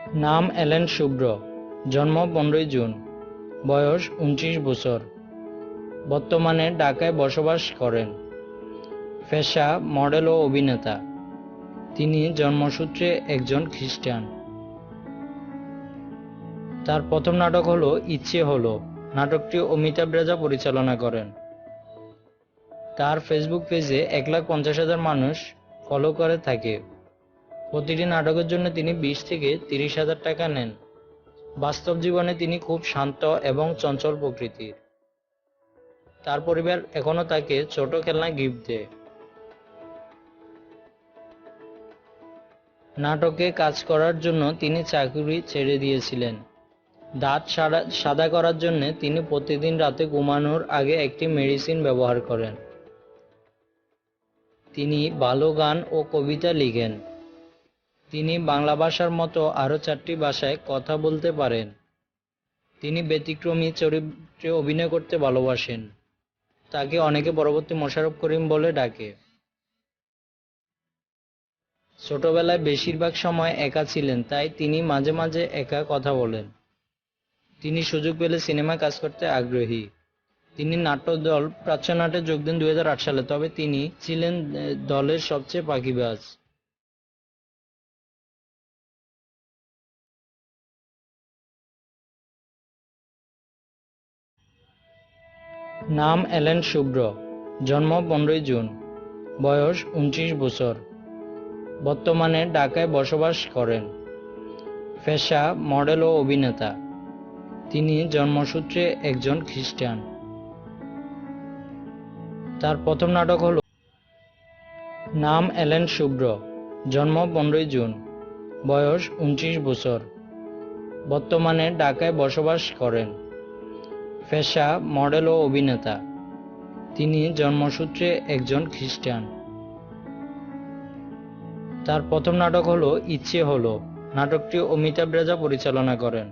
নাম এলেন শুভ্র, জন্ম 15 জুন, বয়স 29 বছর, বর্তমানে ঢাকায় বসবাস করেন। পেশা মডেল ও অভিনেতা। তিনি জন্মসূত্রে একজন খ্রিস্টান। তার প্রথম নাটক হলো ইচ্ছে হলো। নাটকটি অমিতাভ রেজা পরিচালনা করেন। তার ফেসবুক পেজে 1,50,000 মানুষ ফলো করে থাকে। প্রতিটি নাটকের জন্য তিনি 20 থেকে 30,000 টাকা নেন। বাস্তব জীবনে তিনি খুব শান্ত এবং চঞ্চল প্রকৃতির। তার পরিবার এখনো তাকে ছোট খেলনা গিফট দেয়। নাটকে কাজ করার জন্য তিনি চাকরি ছেড়ে দিয়েছিলেন। দাঁত সাদা করার জন্য তিনি প্রতিদিন রাতে ঘুমানোর আগে একটি মেডিসিন ব্যবহার করেন। তিনি ভালো গান ও কবিতা লিখেন। তিনি বাংলা ভাষার মতো আরও 4টি ভাষায় কথা বলতে পারেন। তিনি ব্যতিক্রমী চরিত্রে অভিনয় করতে ভালোবাসেন। তাকে অনেকে পরবর্তী মোশাররফ করিম বলে ডাকে। ছোটবেলায় বেশিরভাগ সময় একা ছিলেন, তাই তিনি মাঝে মাঝে একা কথা বলেন। তিনি সুযোগ পেলে সিনেমায় কাজ করতে আগ্রহী। তিনি নাট্যদল প্রাচ্যনাটে যোগ দেন 2008 সালে, তবে তিনি ছিলেন দলের সবচেয়ে ফাঁকিবাজ। নাম এলেন শুভ্র, জন্ম 15 জুন, বয়স 29 বছর, বর্তমানে ঢাকায় বসবাস করেন। পেশা মডেল ও অভিনেতা। তিনি জন্মসূত্রে একজন খ্রিস্টান। তার প্রথম নাটক হলো নাম এলেন শুভ্র, জন্ম 15 জুন, বয়স 29 বছর, বর্তমানে ঢাকায় বসবাস করেন। পেশা মডেল ও অভিনেতা। তিনি জন্মসূত্রে একজন খ্রিস্টান। তার প্রথম নাটক হলো ইচ্ছে হলো। নাটকটি অমিতাভ রেজা পরিচালনা করেন।